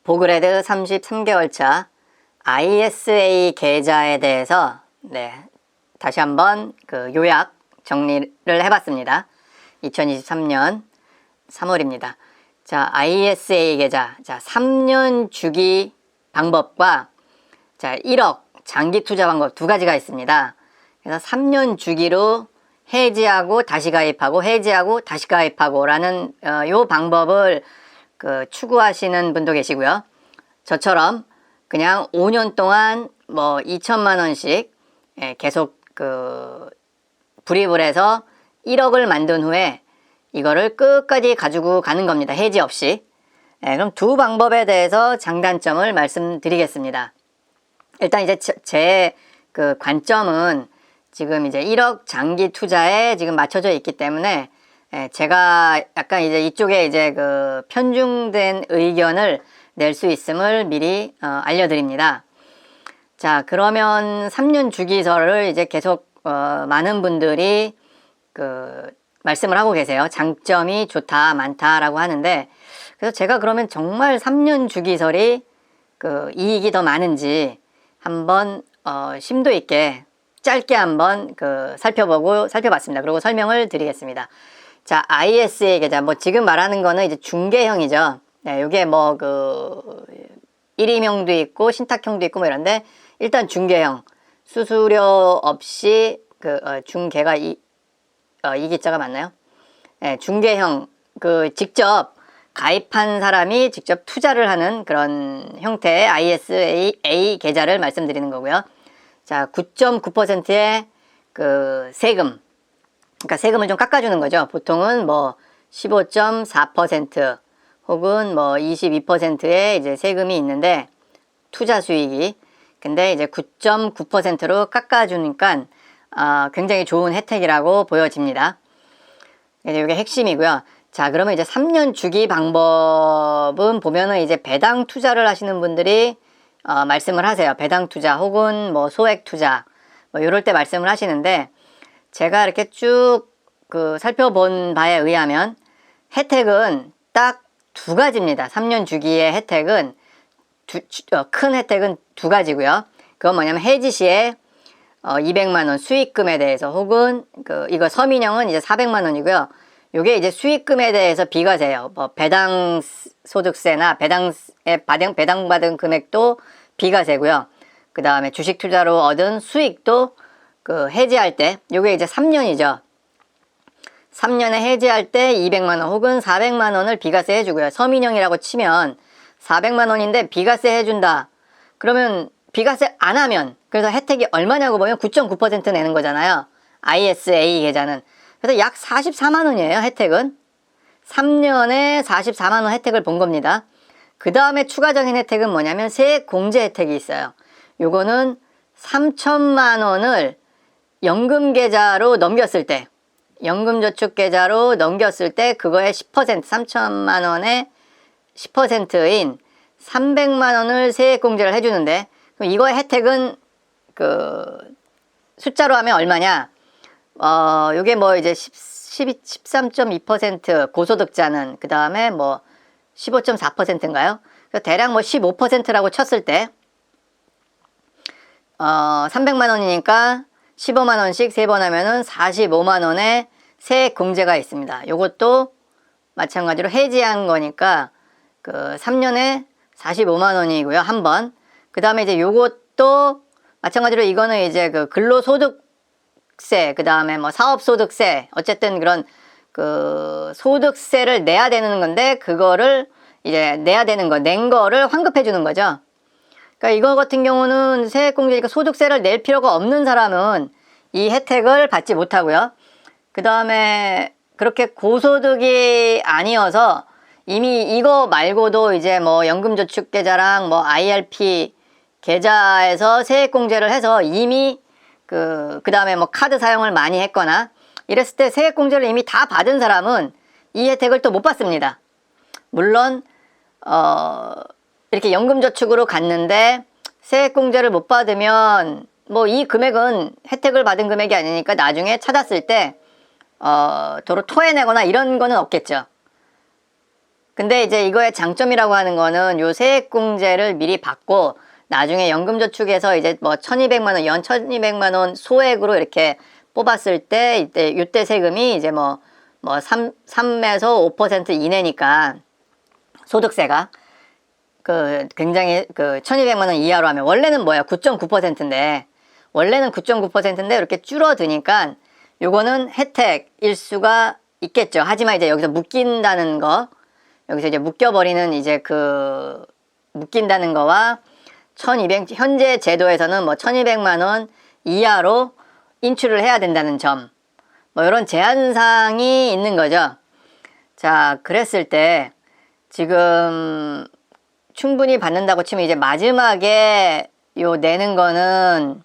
보그레드 33개월차 ISA 계좌에 대해서 다시 한번 요약 정리를 해봤습니다. 2023년 3월입니다. 자, ISA 계좌. 자, 3년 주기 방법과 1억 장기 투자 방법 두 가지가 있습니다. 그래서 3년 주기로 해지하고 다시 가입하고 해지하고 다시 가입하고 라는 요 방법을 추구하시는 분도 계시고요. 저처럼 그냥 5년 동안 뭐 2천만 원씩 계속 불입을 해서 1억을 만든 후에 이거를 끝까지 가지고 가는 겁니다. 해지 없이. 그럼 두 방법에 대해서 장단점을 말씀드리겠습니다. 일단 이제 제 관점은 지금 이제 1억 장기 투자에 지금 맞춰져 있기 때문에 제가 약간 이제 이쪽에 이제 편중된 의견을 낼 수 있음을 미리 알려드립니다. 자, 그러면 3년 주기설을 이제 계속 많은 분들이 말씀을 하고 계세요. 장점이 좋다, 많다라고 하는데, 그래서 제가 그러면 정말 3년 주기설이 이익이 더 많은지 한번 심도 있게 짧게 한번 살펴봤습니다. 그리고 설명을 드리겠습니다. 자, ISA 계좌. 뭐 지금 말하는 거는 이제 중개형이죠. 네, 요게 뭐 1임형도 있고 신탁형도 있고 뭐 이런데, 일단 중개형. 수수료 없이 중개가 이 기자가 맞나요? 네, 중개형. 직접 가입한 사람이 직접 투자를 하는 그런 형태의 ISA 계좌를 말씀드리는 거고요. 자, 9.9%의 세금. 그러니까 세금을 좀 깎아주는 거죠. 보통은 뭐 15.4% 혹은 뭐 22%의 이제 세금이 있는데, 투자 수익이. 근데 이제 9.9%로 깎아주니까 굉장히 좋은 혜택이라고 보여집니다. 이게 핵심이고요. 자, 그러면 이제 3년 주기 방법은 보면은 이제 배당 투자를 하시는 분들이 말씀을 하세요. 배당 투자 혹은 뭐 소액 투자 뭐 이럴 때 말씀을 하시는데, 제가 이렇게 쭉 살펴본 바에 의하면 혜택은 딱 두 가지입니다. 3년 주기의 혜택은 큰 혜택은 두 가지고요. 그건 뭐냐면 해지 시에 200만 원 수익금에 대해서, 혹은 이거 서민형은 이제 400만 원이고요. 요게 이제 수익금에 대해서 비과세예요. 뭐 배당 소득세나 배당받은 금액도 비과세고요. 그 다음에 주식 투자로 얻은 수익도 해지할 때, 요게 이제 3년이죠. 3년에 해지할 때 200만 원 혹은 400만 원을 비과세 해주고요. 서민형이라고 치면 400만 원인데 비과세 해준다. 그러면 비과세 안 하면, 그래서 혜택이 얼마냐고 보면 9.9% 내는 거잖아요. ISA 계좌는. 그래서 약 44만 원이에요, 혜택은. 3년에 44만 원 혜택을 본 겁니다. 그 다음에 추가적인 혜택은 뭐냐면 세액 공제 혜택이 있어요. 요거는 3천만 원을 연금계좌로 넘겼을 때, 연금저축계좌로 넘겼을 때 그거의 10%, 3천만 원의 10%인 300만 원을 세액공제를 해주는데, 이거의 혜택은 숫자로 하면 얼마냐? 요게 뭐 이제 13.2% 고소득자는, 그 다음에 뭐 15.4%인가요? 대략 뭐 15%라고 쳤을 때 300만 원이니까 15만 원씩 3번 하면은 45만 원의 세액 공제가 있습니다. 요것도 마찬가지로 해지한 거니까 3년에 45만 원이고요. 한 번. 그 다음에 이제 요것도 마찬가지로 이거는 이제 근로소득세, 그 다음에 뭐 사업소득세, 어쨌든 그런 소득세를 내야 되는 건데, 그거를 이제 내야 되는 거, 낸 거를 환급해 주는 거죠. 그러니까 이거 같은 경우는 세액공제니까 소득세를 낼 필요가 없는 사람은 이 혜택을 받지 못하고요. 그 다음에 그렇게 고소득이 아니어서 이미 이거 말고도 이제 뭐 연금저축계좌랑 뭐 IRP 계좌에서 세액공제를 해서 이미 그 다음에 뭐 카드 사용을 많이 했거나 이랬을 때 세액공제를 이미 다 받은 사람은 이 혜택을 또 못 받습니다. 물론 이렇게 연금저축으로 갔는데 세액공제를 못 받으면 뭐 이 금액은 혜택을 받은 금액이 아니니까 나중에 찾았을 때 도로 토해내거나 이런 거는 없겠죠. 근데 이제 이거의 장점이라고 하는 거는 요 세액공제를 미리 받고 나중에 연금저축에서 이제 뭐 1200만 원, 연 1200만 원 소액으로 이렇게 뽑았을 때 이때 세금이 이제 뭐 3에서 5% 이내니까 소득세가 굉장히 1200만 원 이하로 하면 원래는 9.9%인데 원래는 9.9%인데 이렇게 줄어드니까 요거는 혜택일 수가 있겠죠. 하지만 이제 여기서 묶인다는 거, 여기서 이제 묶여버리는 이제 묶인다는 거와 1200, 현재 제도에서는 1200만 원 이하로 인출을 해야 된다는 점, 이런 제한사항이 있는 거죠. 자, 그랬을 때 지금 충분히 받는다고 치면 이제 마지막에 내는 거는,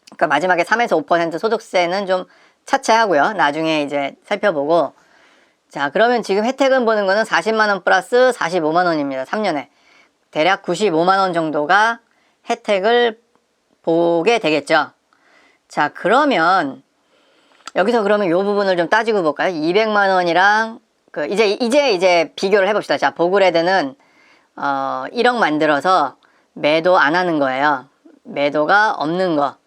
그러니까 마지막에 3에서 5% 소득세는 좀 차치하고요. 나중에 이제 살펴보고. 자, 그러면 지금 혜택은 보는 거는 40만 원 플러스 45만 원입니다. 3년에. 대략 95만 원 정도가 혜택을 보게 되겠죠. 자, 그러면 여기서 그러면 요 부분을 좀 따지고 볼까요? 200만 원이랑 이제 비교를 해봅시다. 자, 보그레드는 1억 만들어서 매도 안 하는 거예요. 매도가 없는 거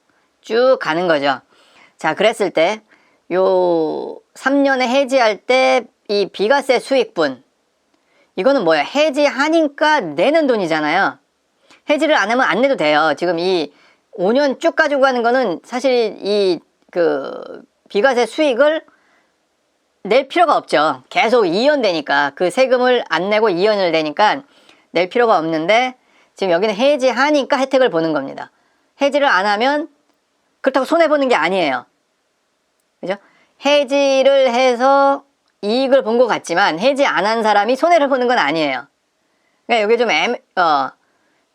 쭉 가는 거죠. 자, 그랬을 때 요 3년에 해지할 때 이 비과세 수익분, 이거는 뭐야? 해지하니까 내는 돈이잖아요. 해지를 안 하면 안 내도 돼요. 지금 이 5년 쭉 가지고 가는 거는 사실 이 비과세 수익을 낼 필요가 없죠. 계속 이연되니까, 그 세금을 안 내고 이연을 되니까 낼 필요가 없는데, 지금 여기는 해지하니까 혜택을 보는 겁니다. 해지를 안 하면 그렇다고 손해보는 게 아니에요. 그죠? 해지를 해서 이익을 본 것 같지만 해지 안 한 사람이 손해를 보는 건 아니에요. 그러니까 여기 좀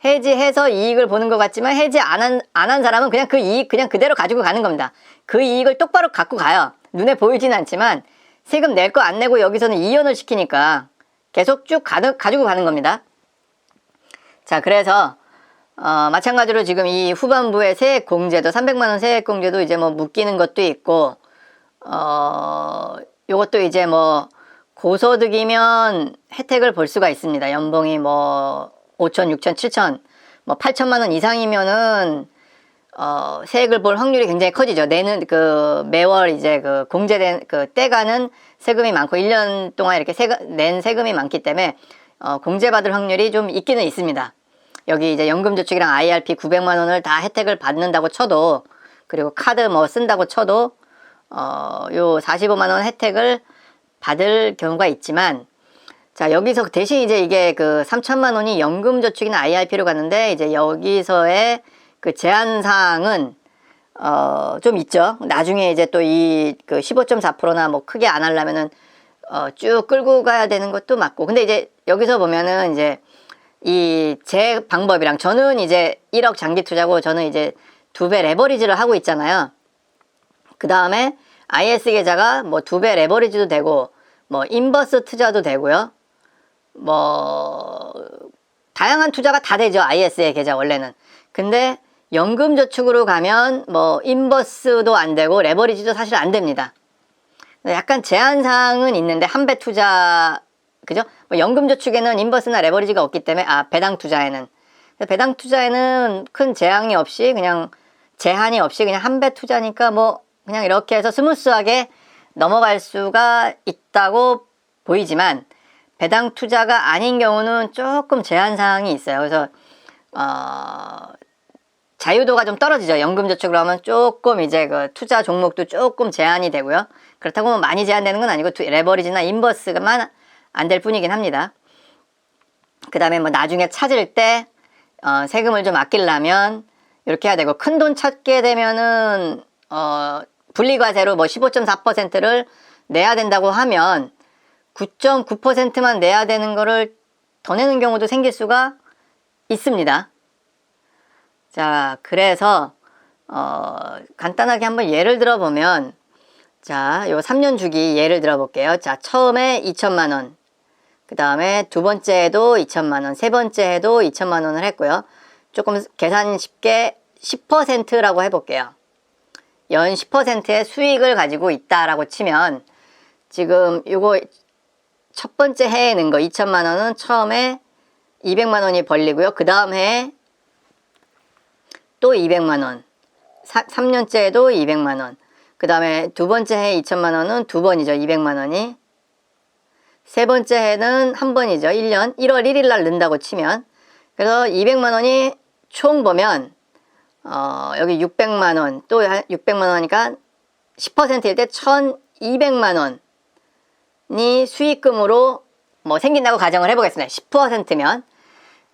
해지해서 이익을 보는 것 같지만 해지 안 한 사람은 그냥 그 이익 그냥 그대로 가지고 가는 겁니다. 그 이익을 똑바로 갖고 가요. 눈에 보이진 않지만 세금 낼 거 안 내고 여기서는 이연을 시키니까 계속 쭉 가지고 가는 겁니다. 자, 그래서 마찬가지로 지금 이 후반부의 세액공제도 300만 원 세액공제도 이제 묶이는 것도 있고, 요것도 이제 고소득이면 혜택을 볼 수가 있습니다. 연봉이 5천, 6천, 7천, 8천만 원 이상이면은 세액을 볼 확률이 굉장히 커지죠. 내는 매월 이제 공제된 떼가는 세금이 많고 1년 동안 이렇게 낸 세금이 많기 때문에 공제받을 확률이 좀 있기는 있습니다. 여기 이제 연금저축이랑 IRP 900만 원을 다 혜택을 받는다고 쳐도, 그리고 카드 쓴다고 쳐도 요 45만 원 혜택을 받을 경우가 있지만, 자, 여기서 대신 이제 이게 3천만 원이 연금저축이나 IRP로 갔는데, 이제 여기서의 제한사항은 좀 있죠. 나중에 이제 또 이 15.4%나 크게 안 하려면은 쭉 끌고 가야 되는 것도 맞고. 근데 이제 여기서 보면은 이제 제 방법이랑, 저는 이제 1억 장기 투자고 저는 이제 2배 레버리지를 하고 있잖아요. 그 다음에 IS 계좌가 2배 레버리지도 되고 인버스 투자도 되고요. 다양한 투자가 다 되죠. IS의 계좌 원래는. 근데 연금저축으로 가면 인버스도 안 되고 레버리지도 사실 안 됩니다. 약간 제한사항은 있는데, 한 배 투자, 그죠? 연금저축에는 인버스나 레버리지가 없기 때문에, 배당 투자에는 큰 제한이 없이 그냥 한 배 투자니까 그냥 이렇게 해서 스무스하게 넘어갈 수가 있다고 보이지만, 배당 투자가 아닌 경우는 조금 제한사항이 있어요. 그래서 자유도가 좀 떨어지죠. 연금저축으로 하면 조금 이제 투자 종목도 조금 제한이 되고요. 그렇다고 많이 제한되는 건 아니고 레버리지나 인버스만 안 될 뿐이긴 합니다. 그 다음에 나중에 찾을 때 세금을 좀 아끼려면 이렇게 해야 되고, 큰 돈 찾게 되면은 분리과세로 15.4%를 내야 된다고 하면 9.9%만 내야 되는 거를 더 내는 경우도 생길 수가 있습니다. 자, 그래서 간단하게 한번 예를 들어보면, 자, 요 3년 주기 예를 들어볼게요. 자, 처음에 2천만 원, 그 다음에 두 번째에도 2천만 원, 세 번째에도 2천만 원을 했고요. 조금 계산 쉽게 10%라고 해볼게요. 연 10%의 수익을 가지고 있다라고 치면, 지금 요거 첫 번째 해에 넣은 거 2천만 원은 처음에 200만 원이 벌리고요. 그 다음 해에 또 200만 원. 3년째에도 200만 원. 그 다음에 두 번째 해 2천만 원은 두 번이죠. 200만 원이. 세 번째 해는 한 번이죠. 1년 1월 1일 날 넣는다고 치면. 그래서 200만 원이 총 보면 여기 600만 원, 또 600만 원이니까 10%일 때 1200만 원이 수익금으로 뭐 생긴다고 가정을 해보겠습니다. 10%면.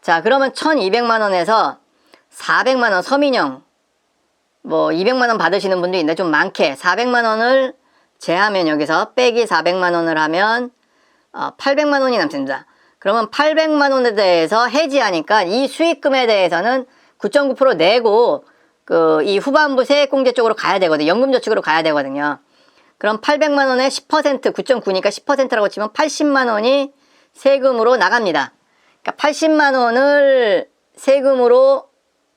자, 그러면 1200만 원에서 400만 원 서민형, 뭐 200만 원 받으시는 분도 있는데 좀 많게 400만 원을 제하면 여기서 빼기 400만 원을 하면 800만 원이 남습니다. 그러면 800만 원에 대해서 해지하니까 이 수익금에 대해서는 9.9% 내고 이 후반부 세액공제 쪽으로 가야 되거든요. 연금저축으로 가야 되거든요. 그럼 800만 원에 10%, 9.9니까 10%라고 치면 80만 원이 세금으로 나갑니다. 그러니까 80만 원을 세금으로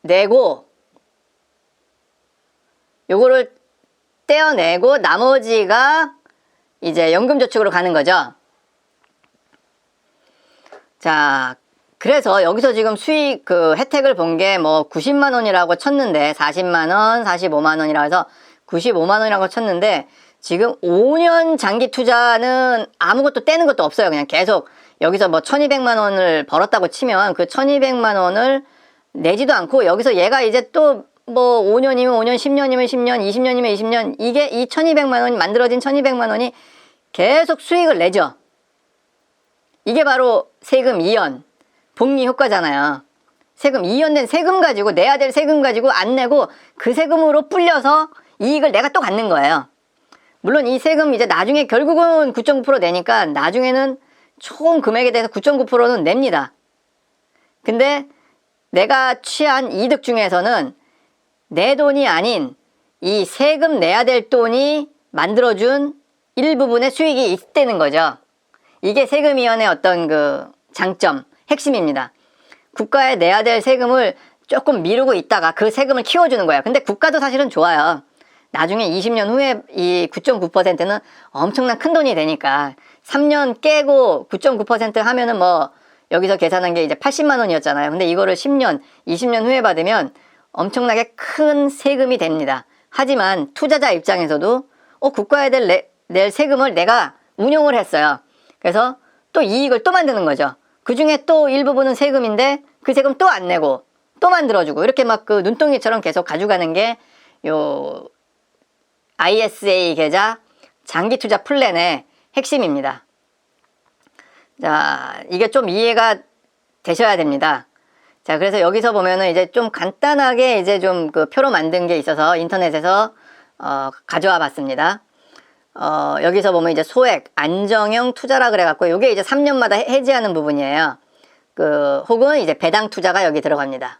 내고 요거를 떼어내고 나머지가 이제 연금저축으로 가는 거죠. 자, 그래서 여기서 지금 수익 혜택을 본 게 뭐 90만 원이라고 쳤는데 40만 원, 45만 원이라고 해서 95만 원이라고 쳤는데 지금 5년 장기 투자는 아무것도 떼는 것도 없어요. 그냥 계속 여기서 뭐 1200만 원을 벌었다고 치면 그 1200만 원을 내지도 않고 여기서 얘가 이제 또 뭐 5년이면 5년, 10년이면 10년, 20년이면 20년 이게 이 1200만 원이 만들어진 1200만 원이 계속 수익을 내죠. 이게 바로 세금 이연, 복리 효과잖아요. 세금 이연된 세금 가지고 내야 될 세금 가지고 안 내고 그 세금으로 불려서 이익을 내가 또 갖는 거예요. 물론 이 세금 이제 나중에 결국은 9.9% 내니까 나중에는 총 금액에 대해서 9.9%는 냅니다. 근데 내가 취한 이득 중에서는 내 돈이 아닌 이 세금 내야 될 돈이 만들어준 일부분의 수익이 있다는 거죠. 이게 세금위원회의 어떤 장점, 핵심입니다. 국가에 내야 될 세금을 조금 미루고 있다가 그 세금을 키워주는 거예요. 근데 국가도 사실은 좋아요. 나중에 20년 후에 이 9.9%는 엄청난 큰 돈이 되니까 3년 깨고 9.9% 하면은 뭐 여기서 계산한 게 이제 80만 원이었잖아요. 근데 이거를 10년, 20년 후에 받으면 엄청나게 큰 세금이 됩니다. 하지만 투자자 입장에서도 국가에 낼 세금을 내가 운용을 했어요. 그래서 또 이익을 또 만드는 거죠. 그 중에 또 일부분은 세금인데 그 세금 또 안 내고 또 만들어주고 이렇게 막 눈덩이처럼 계속 가져가는 게 요 ISA 계좌 장기 투자 플랜의 핵심입니다. 자, 이게 좀 이해가 되셔야 됩니다. 자, 그래서 여기서 보면은 이제 좀 간단하게 이제 좀 표로 만든 게 있어서 인터넷에서 가져와 봤습니다. 여기서 보면 이제 소액 안정형 투자라 그래갖고 요게 이제 3년마다 해지하는 부분이에요. 혹은 이제 배당 투자가 여기 들어갑니다.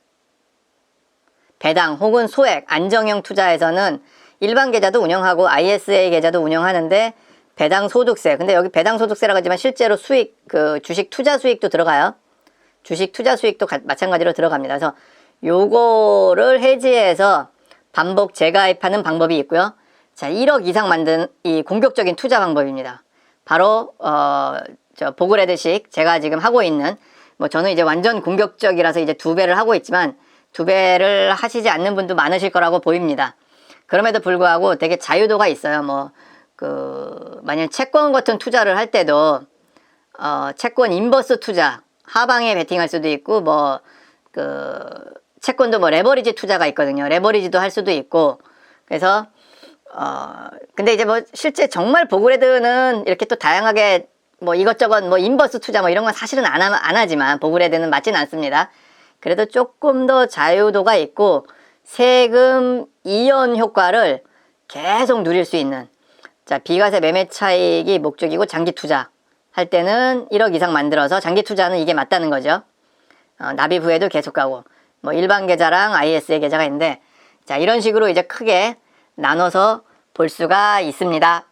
배당 혹은 소액 안정형 투자에서는 일반 계좌도 운영하고 ISA 계좌도 운영하는데 배당 소득세. 근데 여기 배당 소득세라고 하지만 실제로 수익 주식 투자 수익도 들어가요. 주식 투자 수익도 마찬가지로 들어갑니다. 그래서 요거를 해지해서 반복 재가입하는 방법이 있고요. 자, 1억 이상 만든 이 공격적인 투자 방법입니다. 바로 보그레드식 제가 지금 하고 있는 뭐 저는 이제 완전 공격적이라서 이제 2배를 하고 있지만 2배를 하시지 않는 분도 많으실 거라고 보입니다. 그럼에도 불구하고 되게 자유도가 있어요. 만약 채권 같은 투자를 할 때도 채권 인버스 투자 하방에 베팅할 수도 있고 채권도 레버리지 투자가 있거든요. 레버리지도 할 수도 있고 그래서 근데 이제 실제 정말 보그레드는 이렇게 또 다양하게 이것저것 인버스 투자 이런 건 사실은 안 하지만 보그레드는 맞진 않습니다. 그래도 조금 더 자유도가 있고 세금 이연 효과를 계속 누릴 수 있는 자, 비과세 매매 차익이 목적이고 장기 투자 할 때는 1억 이상 만들어서 장기 투자는 이게 맞다는 거죠. 납입 후에도 계속 가고 일반 계좌랑 ISA 계좌가 있는데 자, 이런 식으로 이제 크게 나눠서 볼 수가 있습니다.